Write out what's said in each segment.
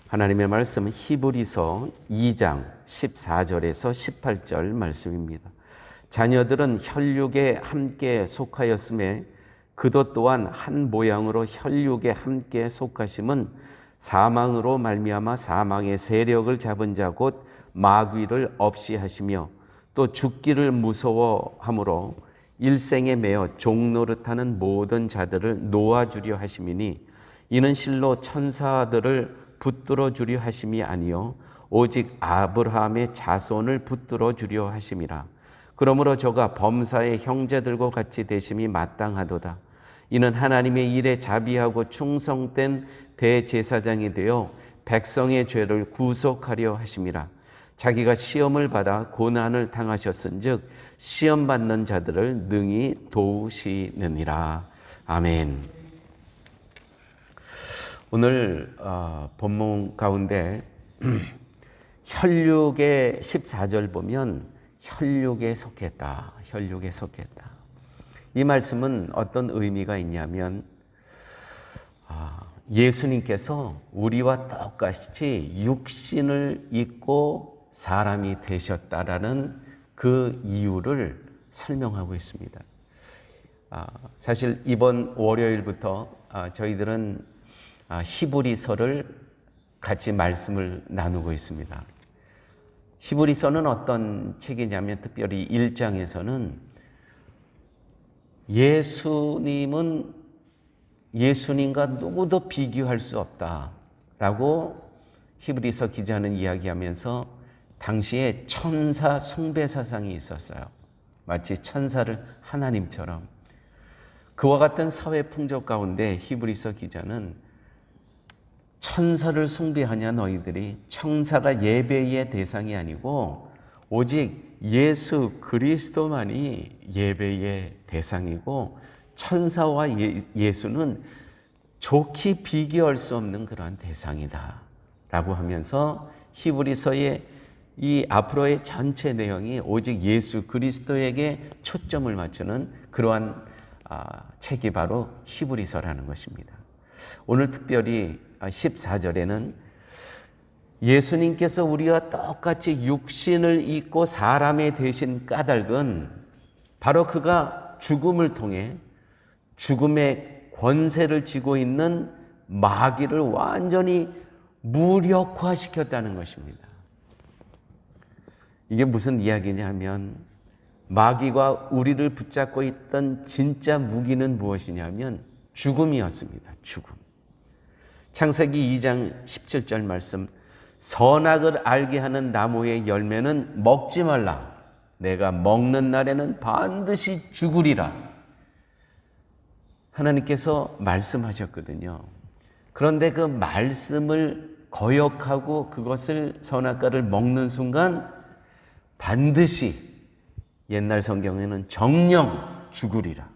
하나님의 말씀은 히브리서 2장 14절에서 18절 말씀입니다. 자녀들은 혈육에 함께 속하였음에 그도 또한 한 모양으로 혈육에 함께 속하심은 사망으로 말미암아 사망의 세력을 잡은 자 곧 마귀를 없이 하시며 또 죽기를 무서워함으로 일생에 매어 종노릇하는 모든 자들을 놓아주려 하심이니 이는 실로 천사들을 붙들어 주려 하심이 아니요 오직 아브라함의 자손을 붙들어 주려 하심이라. 그러므로 저가 범사의 형제들과 같이 되심이 마땅하도다. 이는 하나님의 일에 자비하고 충성된 대제사장이 되어 백성의 죄를 구속하려 하심이라. 자기가 시험을 받아 고난을 당하셨은즉 시험 받는 자들을 능히 도우시느니라. 아멘. 오늘 본문 가운데 혈육의 14절 보면 혈육에 속했다. 혈육에 속했다. 이 말씀은 어떤 의미가 있냐면 예수님께서 우리와 똑같이 육신을 입고 사람이 되셨다라는 그 이유를 설명하고 있습니다. 사실 이번 월요일부터 저희들은 히브리서를 같이 말씀을 나누고 있습니다. 히브리서는 어떤 책이냐면 특별히 1장에서는 예수님과 누구도 비교할 수 없다라고 히브리서 기자는 이야기하면서 당시에 천사 숭배 사상이 있었어요. 마치 천사를 하나님처럼. 그와 같은 사회 풍조 가운데 히브리서 기자는 천사를 숭배하냐 너희들이 천사가 예배의 대상이 아니고 오직 예수 그리스도만이 예배의 대상이고 천사와 예수는 좋게 비교할 수 없는 그러한 대상이다 라고 하면서 히브리서의 이 앞으로의 전체 내용이 오직 예수 그리스도에게 초점을 맞추는 그러한 책이 바로 히브리서라는 것입니다. 오늘 특별히 14절에는 예수님께서 우리와 똑같이 육신을 입고 사람의 되신 까닭은 바로 그가 죽음을 통해 죽음의 권세를 쥐고 있는 마귀를 완전히 무력화시켰다는 것입니다. 이게 무슨 이야기냐 하면 마귀가 우리를 붙잡고 있던 진짜 무기는 무엇이냐면 죽음이었습니다. 죽음. 창세기 2장 17절 말씀, 선악을 알게 하는 나무의 열매는 먹지 말라. 내가 먹는 날에는 반드시 죽으리라. 하나님께서 말씀하셨거든요. 그런데 그 말씀을 거역하고 그것을 선악과를 먹는 순간 반드시 옛날 성경에는 정령 죽으리라.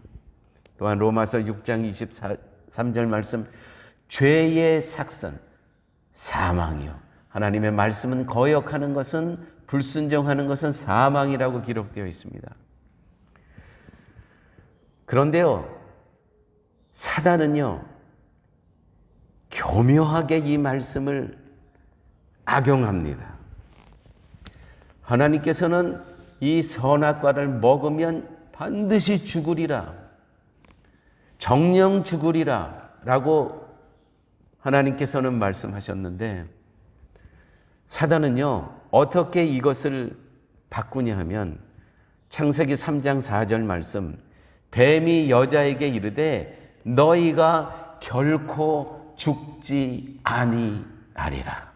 또한 로마서 6장 23절 말씀, 죄의 삭선, 사망이요. 하나님의 말씀은 거역하는 것은, 불순종하는 것은 사망이라고 기록되어 있습니다. 그런데요, 사단은요, 교묘하게 이 말씀을 악용합니다. 하나님께서는 이 선악과를 먹으면 반드시 죽으리라, 정령 죽으리라 라고 하나님께서는 말씀하셨는데 사단은요 어떻게 이것을 바꾸냐 하면 창세기 3장 4절 말씀, 뱀이 여자에게 이르되 너희가 결코 죽지 아니하리라.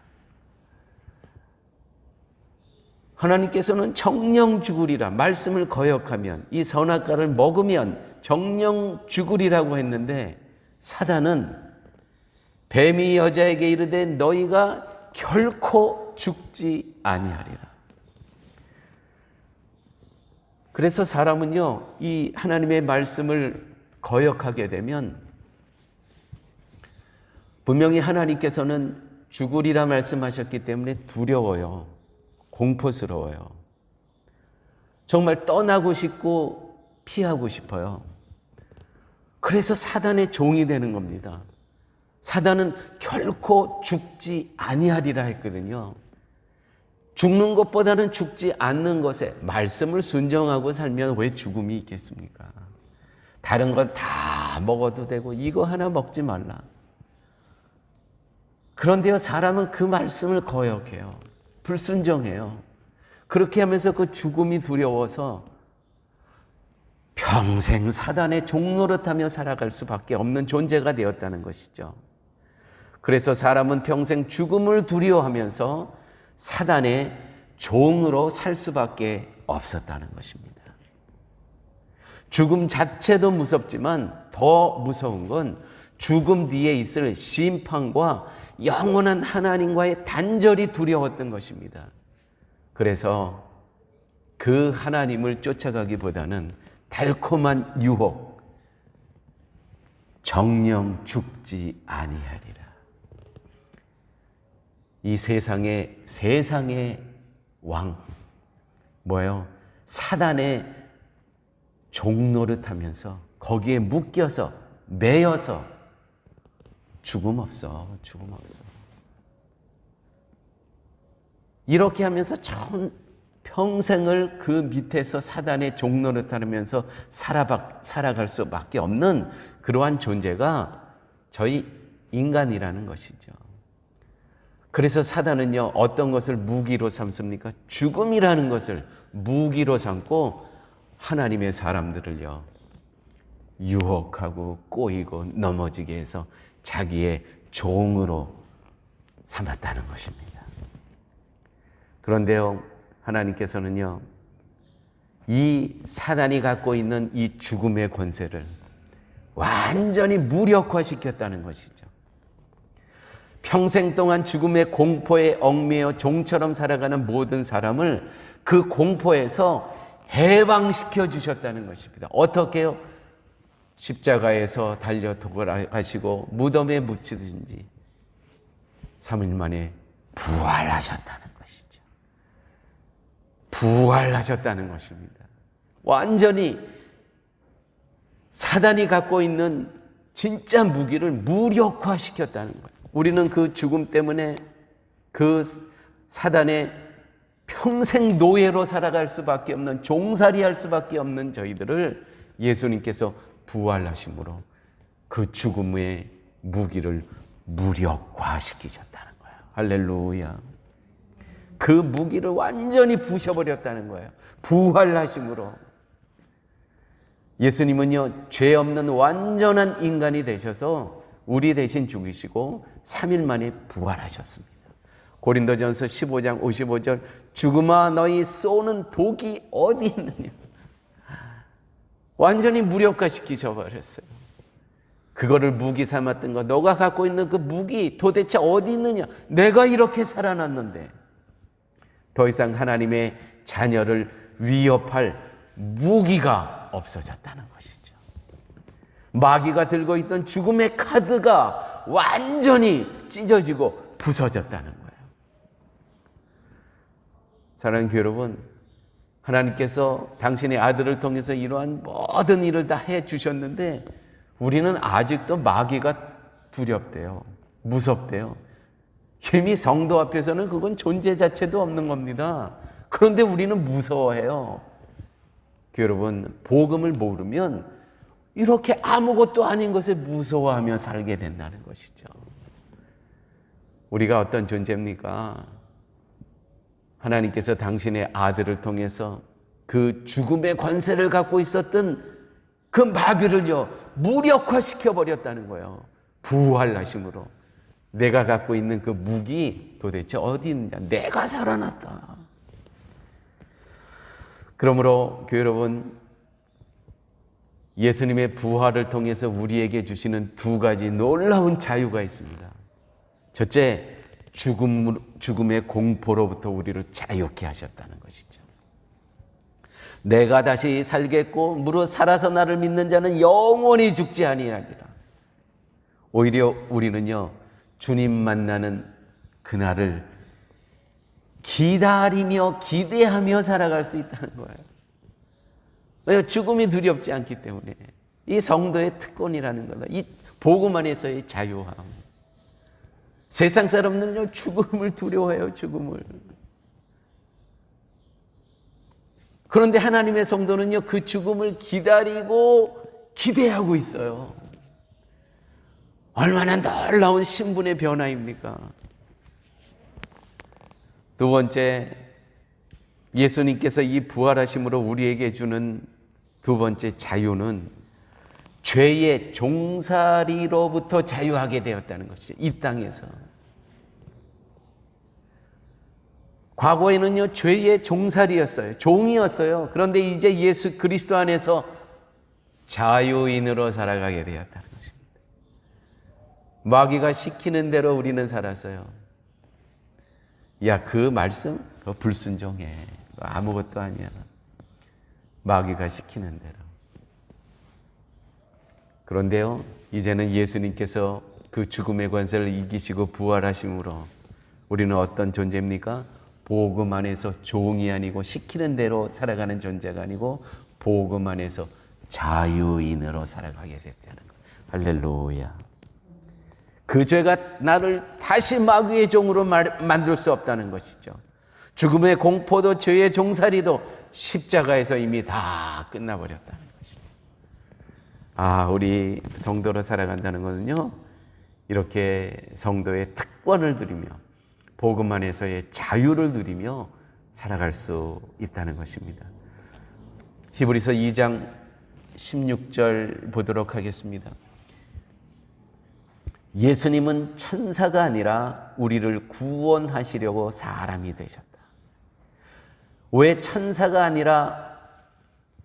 하나님께서는 정령 죽으리라 말씀을 거역하면, 이 선악과를 먹으면 정령 죽으리라고 했는데 사단은 뱀이 여자에게 이르되 너희가 결코 죽지 아니하리라. 그래서 사람은요, 이 하나님의 말씀을 거역하게 되면 분명히 하나님께서는 죽으리라 말씀하셨기 때문에 두려워요. 공포스러워요. 정말 떠나고 싶고 피하고 싶어요. 그래서 사단의 종이 되는 겁니다. 사단은 결코 죽지 아니하리라 했거든요. 죽는 것보다는 죽지 않는 것에 말씀을 순종하고 살면 왜 죽음이 있겠습니까? 다른 건 다 먹어도 되고 이거 하나 먹지 말라. 그런데요, 사람은 그 말씀을 거역해요. 불순종해요. 그렇게 하면서 그 죽음이 두려워서 평생 사단의 종노릇하며 살아갈 수밖에 없는 존재가 되었다는 것이죠. 그래서 사람은 평생 죽음을 두려워하면서 사단의 종으로 살 수밖에 없었다는 것입니다. 죽음 자체도 무섭지만 더 무서운 건 죽음 뒤에 있을 심판과 영원한 하나님과의 단절이 두려웠던 것입니다. 그래서 그 하나님을 쫓아가기보다는 달콤한 유혹, 정령 죽지 아니하리라. 이 세상의 왕, 뭐예요? 사단의 종노릇하면서 거기에 묶여서 매여서 죽음 없어. 이렇게 하면서 평생을 그 밑에서 사단의 종노릇하면서 살아갈 수밖에 없는 그러한 존재가 저희 인간이라는 것이죠. 그래서 사단은요, 어떤 것을 무기로 삼습니까? 죽음이라는 것을 무기로 삼고 하나님의 사람들을요, 유혹하고 꼬이고 넘어지게 해서 자기의 종으로 삼았다는 것입니다. 그런데요, 하나님께서는요, 이 사단이 갖고 있는 이 죽음의 권세를 완전히 무력화시켰다는 것이죠. 평생 동안 죽음의 공포에 얽매여 종처럼 살아가는 모든 사람을 그 공포에서 해방시켜 주셨다는 것입니다. 어떻게요? 십자가에서 달려 돌아가시고 무덤에 묻히든지 3일 만에 부활하셨다는 것이죠. 부활하셨다는 것입니다. 완전히 사단이 갖고 있는 진짜 무기를 무력화시켰다는 거예요. 우리는 그 죽음 때문에 그 사단의 평생 노예로 살아갈 수밖에 없는, 종살이할 수밖에 없는 저희들을 예수님께서 부활하심으로 그 죽음의 무기를 무력화시키셨다는 거예요. 할렐루야. 그 무기를 완전히 부셔버렸다는 거예요. 부활하심으로. 예수님은요, 죄 없는 완전한 인간이 되셔서 우리 대신 죽으시고 3일 만에 부활하셨습니다. 고린도전서 15장 55절, 죽음아 너희 쏘는 독이 어디 있느냐. 완전히 무력화시키셔 버렸어요. 그거를 무기 삼았던 거, 너가 갖고 있는 그 무기 도대체 어디 있느냐. 내가 이렇게 살아났는데 더 이상 하나님의 자녀를 위협할 무기가 없어졌다는 것이죠. 마귀가 들고 있던 죽음의 카드가 완전히 찢어지고 부서졌다는 거예요. 사랑하는 교회 여러분, 하나님께서 당신의 아들을 통해서 이러한 모든 일을 다 해주셨는데 우리는 아직도 마귀가 두렵대요. 무섭대요. 이미 성도 앞에서는 그건 존재 자체도 없는 겁니다. 그런데 우리는 무서워해요. 교회 여러분, 복음을 모르면 이렇게 아무것도 아닌 것에 무서워하며 살게 된다는 것이죠. 우리가 어떤 존재입니까? 하나님께서 당신의 아들을 통해서 그 죽음의 권세를 갖고 있었던 그 마귀를요, 무력화시켜 버렸다는 거예요. 부활하심으로. 내가 갖고 있는 그 무기 도대체 어디 있느냐. 내가 살아났다. 그러므로 교회 여러분, 예수님의 부활을 통해서 우리에게 주시는 두 가지 놀라운 자유가 있습니다. 첫째, 죽음의 공포로부터 우리를 자유케 하셨다는 것이죠. 내가 다시 살겠고 무릇 살아서 나를 믿는 자는 영원히 죽지 아니하리라. 오히려 우리는요, 주님 만나는 그날을 기다리며 기대하며 살아갈 수 있다는 거예요. 왜요? 죽음이 두렵지 않기 때문에. 이 성도의 특권이라는 거다. 이 복음 안에서의 자유함. 세상 사람들은요, 죽음을 두려워해요, 죽음을. 그런데 하나님의 성도는요, 그 죽음을 기다리고 기대하고 있어요. 얼마나 놀라운 신분의 변화입니까? 두 번째, 예수님께서 이 부활하심으로 우리에게 주는 두 번째 자유는 죄의 종살이로부터 자유하게 되었다는 것이죠. 이 땅에서. 과거에는요, 죄의 종살이였어요. 종이었어요. 그런데 이제 예수 그리스도 안에서 자유인으로 살아가게 되었다는 것입니다. 마귀가 시키는 대로 우리는 살았어요. 야, 그 말씀 그거 불순종해. 아무것도 아니야. 마귀가 시키는 대로. 그런데요, 이제는 예수님께서 그 죽음의 권세를 이기시고 부활하심으로 우리는 어떤 존재입니까? 복음 안에서 종이 아니고 시키는 대로 살아가는 존재가 아니고 복음 안에서 자유인으로 살아가게 됐다는 것. 할렐루야. 그 죄가 나를 다시 마귀의 종으로 만들 수 없다는 것이죠. 죽음의 공포도 죄의 종살이도 십자가에서 이미 다 끝나버렸다는 것이죠. 우리 성도로 살아간다는 것은요, 이렇게 성도의 특권을 누리며 복음 안에서의 자유를 누리며 살아갈 수 있다는 것입니다. 히브리서 2장 16절 보도록 하겠습니다. 예수님은 천사가 아니라 우리를 구원하시려고 사람이 되셨다. 왜 천사가 아니라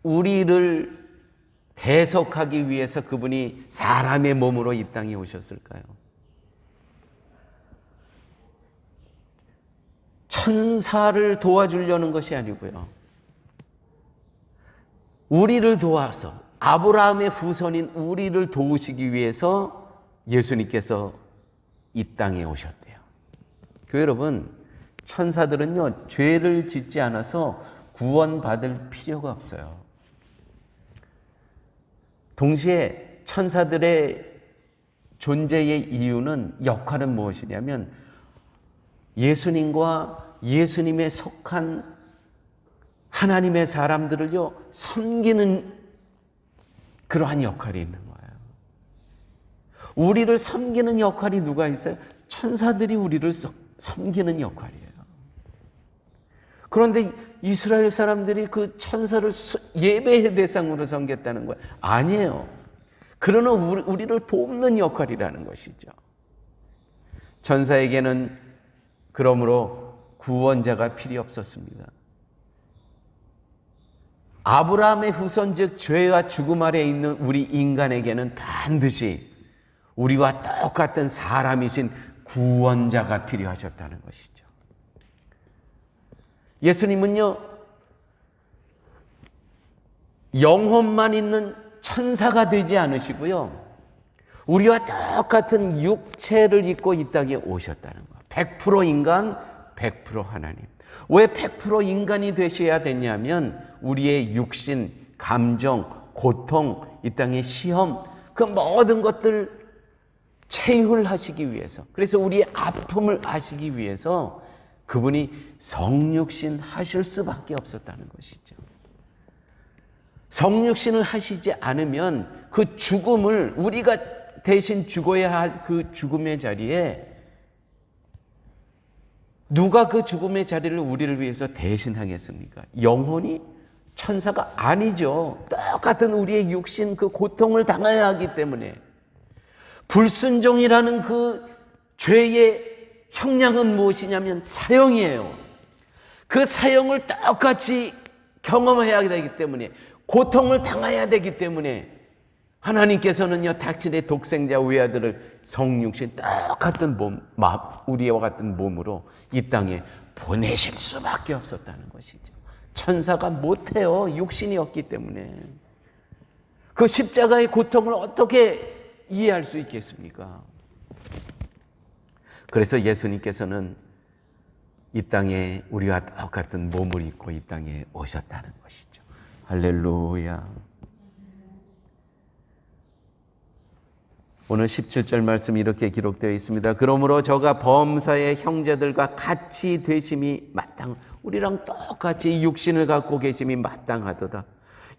우리를 대속하기 위해서 그분이 사람의 몸으로 이 땅에 오셨을까요? 천사를 도와주려는 것이 아니고요, 우리를 도와서 아브라함의 후손인 우리를 도우시기 위해서 예수님께서 이 땅에 오셨대요. 교회 여러분, 천사들은요, 죄를 짓지 않아서 구원받을 필요가 없어요. 동시에 천사들의 존재의 이유는, 역할은 무엇이냐면 예수님과 예수님에 속한 하나님의 사람들을요, 섬기는 그러한 역할이 있는 거예요. 우리를 섬기는 역할이 누가 있어요? 천사들이 우리를 섬기는 역할이에요. 그런데 이스라엘 사람들이 그 천사를 예배의 대상으로 섬겼다는 거예요. 아니에요. 그러나 우리를 돕는 역할이라는 것이죠. 천사에게는 그러므로 구원자가 필요 없었습니다. 아브라함의 후손, 즉 죄와 죽음 아래에 있는 우리 인간에게는 반드시 우리와 똑같은 사람이신 구원자가 필요하셨다는 것이죠. 예수님은요, 영혼만 있는 천사가 되지 않으시고요, 우리와 똑같은 육체를 입고 이 땅에 오셨다는 거예요. 100% 인간, 100% 하나님. 왜 100% 인간이 되셔야 됐냐면 우리의 육신, 감정, 고통, 이 땅의 시험, 그 모든 것들 체휼하시기 위해서, 그래서 우리의 아픔을 아시기 위해서 그분이 성육신 하실 수밖에 없었다는 것이죠. 성육신을 하시지 않으면 그 죽음을, 우리가 대신 죽어야 할 그 죽음의 자리에 누가 그 죽음의 자리를 우리를 위해서 대신하겠습니까? 영혼이? 천사가 아니죠. 똑같은 우리의 육신 그 고통을 당해야 하기 때문에. 불순종이라는 그 죄의 형량은 무엇이냐면 사형이에요. 그 사형을 똑같이 경험해야 되기 때문에, 고통을 당해야 되기 때문에 하나님께서는요, 당신의 독생자 외아들을 성육신 똑같은 몸, 우리와 같은 몸으로 이 땅에 보내실 수밖에 없었다는 것이죠. 천사가 못해요. 육신이 없기 때문에. 그 십자가의 고통을 어떻게 이해할 수 있겠습니까? 그래서 예수님께서는 이 땅에 우리와 똑같은 몸을 입고 이 땅에 오셨다는 것이죠. 할렐루야. 오늘 17절 말씀 이렇게 기록되어 있습니다. 그러므로 저가 범사의 형제들과 같이 되심이 우리랑 똑같이 육신을 갖고 계심이 마땅하도다.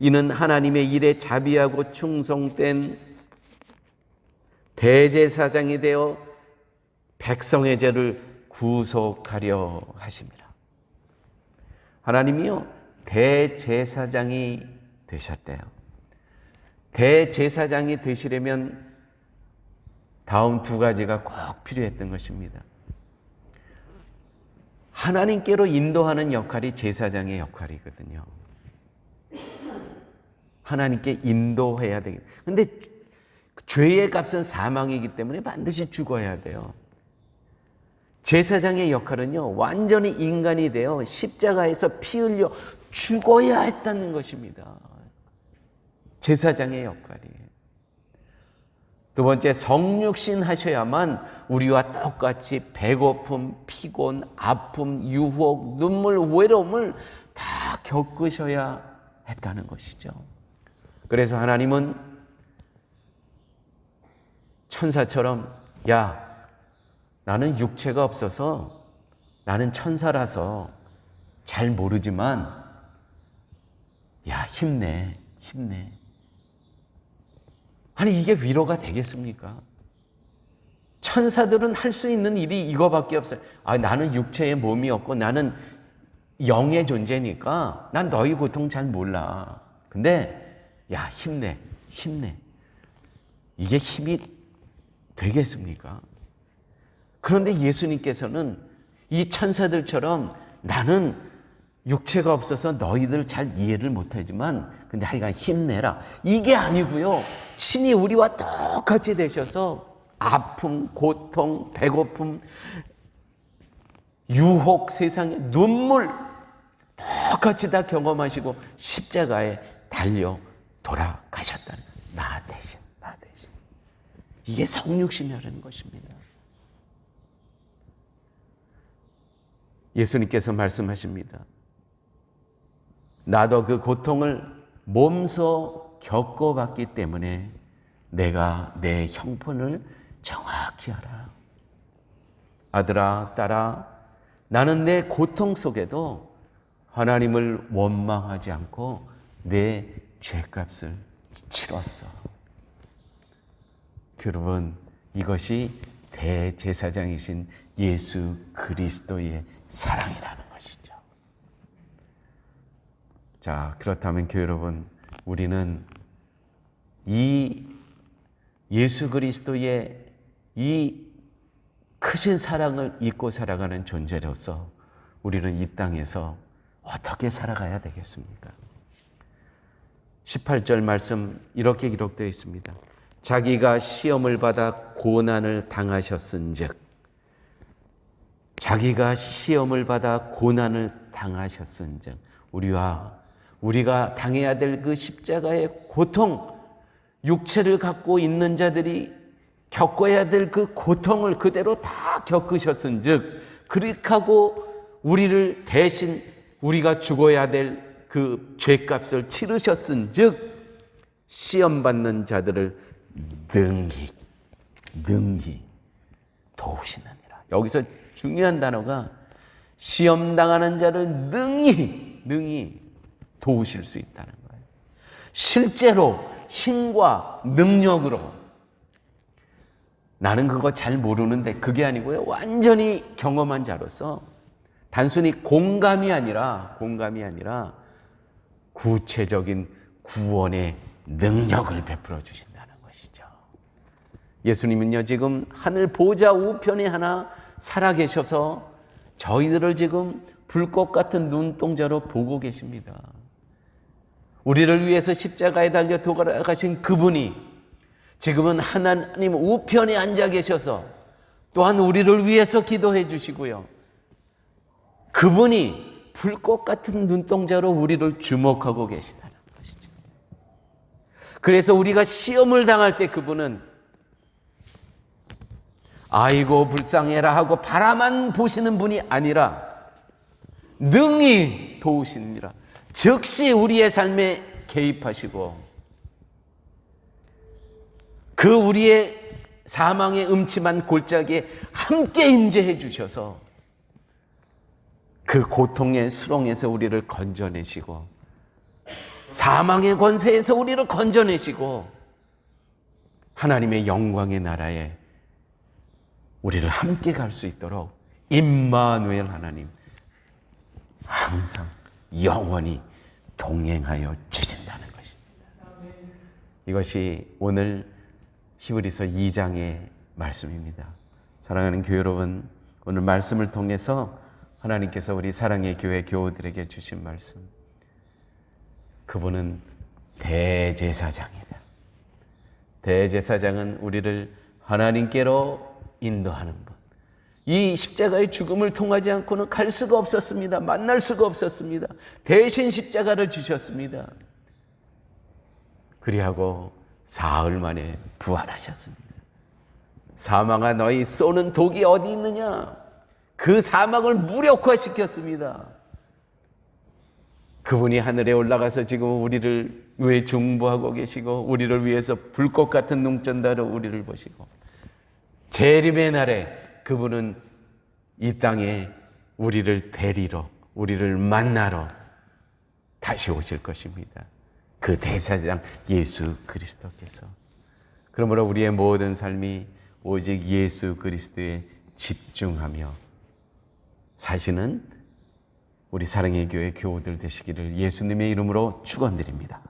이는 하나님의 일에 자비하고 충성된 대제사장이 되어 백성의 죄를 구속하려 하심이라. 하나님이요, 대제사장이 되셨대요. 대제사장이 되시려면 다음 두 가지가 꼭 필요했던 것입니다. 하나님께로 인도하는 역할이 제사장의 역할이거든요. 하나님께 인도해야 되겠다. 근데 죄의 값은 사망이기 때문에 반드시 죽어야 돼요. 제사장의 역할은요, 완전히 인간이 되어 십자가에서 피 흘려 죽어야 했다는 것입니다. 제사장의 역할이에요. 두 번째, 성육신 하셔야만 우리와 똑같이 배고픔, 피곤, 아픔, 유혹, 눈물, 외로움을 다 겪으셔야 했다는 것이죠. 그래서 하나님은 천사처럼, 야, 나는 육체가 없어서, 나는 천사라서 잘 모르지만, 야, 힘내. 아니, 이게 위로가 되겠습니까? 천사들은 할 수 있는 일이 이거밖에 없어요. 나는 육체의 몸이 없고 나는 영의 존재니까 난 너희 고통 잘 몰라. 근데 야, 힘내. 이게 힘이 되겠습니까? 그런데 예수님께서는 이 천사들처럼 나는 육체가 없어서 너희들 잘 이해를 못하지만 근데 하여간 힘내라. 이게 아니고요. 친히 우리와 똑같이 되셔서 아픔, 고통, 배고픔, 유혹, 세상의 눈물 똑같이 다 경험하시고 십자가에 달려 돌아가셨다는 거예요. 나 대신. 이게 성육신이라는 것입니다. 예수님께서 말씀하십니다. 나도 그 고통을 몸소 겪어봤기 때문에 내가 내 형편을 정확히 알아. 아들아, 딸아, 나는 내 고통 속에도 하나님을 원망하지 않고 내 죄값을 치렀어. 여러분, 이것이 대제사장이신 예수 그리스도의 사랑이라는 것이죠. 자, 그렇다면 교회 여러분, 우리는 이 예수 그리스도의 이 크신 사랑을 잊고 살아가는 존재로서 우리는 이 땅에서 어떻게 살아가야 되겠습니까? 18절 말씀 이렇게 기록되어 있습니다. 자기가 시험을 받아 고난을 당하셨은즉, 자기가 시험을 받아 고난을 당하셨은즉, 우리가 당해야 될 그 십자가의 고통, 육체를 갖고 있는 자들이 겪어야 될 그 고통을 그대로 다 겪으셨은즉, 그렇게 하고 우리를 대신 우리가 죽어야 될 그 죄값을 치르셨은즉 시험받는 자들을 능히 도우시느니라. 여기서 중요한 단어가 시험당하는 자를 능히 도우실 수 있다는 거예요. 실제로 힘과 능력으로. 나는 그거 잘 모르는데 그게 아니고요. 완전히 경험한 자로서 단순히 공감이 아니라 구체적인 구원의 능력을 베풀어 주신다는 것이죠. 예수님은요, 지금 하늘 보좌 우편에 하나 살아계셔서 저희들을 지금 불꽃 같은 눈동자로 보고 계십니다. 우리를 위해서 십자가에 달려 돌아가신 그분이 지금은 하나님 우편에 앉아 계셔서 또한 우리를 위해서 기도해 주시고요. 그분이 불꽃 같은 눈동자로 우리를 주목하고 계시다는 것이죠. 그래서 우리가 시험을 당할 때 그분은 아이고 불쌍해라 하고 바라만 보시는 분이 아니라 능히 도우시느니라. 즉시 우리의 삶에 개입하시고 그 우리의 사망의 음침한 골짜기에 함께 임재해 주셔서 그 고통의 수렁에서 우리를 건져내시고 사망의 권세에서 우리를 건져내시고 하나님의 영광의 나라에 우리를 함께 갈 수 있도록 임마누엘 하나님 항상 영원히 동행하여 주신다는 것입니다. 이것이 오늘 히브리서 2장의 말씀입니다. 사랑하는 교회 여러분, 오늘 말씀을 통해서 하나님께서 우리 사랑의 교회 교우들에게 주신 말씀, 그분은 대제사장이다. 대제사장은 우리를 하나님께로 인도하는 분. 이 십자가의 죽음을 통하지 않고는 갈 수가 없었습니다. 만날 수가 없었습니다. 대신 십자가를 주셨습니다. 그리하고 사흘 만에 부활하셨습니다. 사망아, 너희 쏘는 독이 어디 있느냐? 그 사망을 무력화시켰습니다. 그분이 하늘에 올라가서 지금 우리를 위해 중보하고 계시고 우리를 위해서 불꽃 같은 눈전다로 우리를 보시고 재림의 날에 그분은 이 땅에 우리를 데리러, 우리를 만나러 다시 오실 것입니다. 그 대사장 예수 그리스도께서. 그러므로 우리의 모든 삶이 오직 예수 그리스도에 집중하며 사시는 우리 사랑의 교회 교우들 되시기를 예수님의 이름으로 축원드립니다.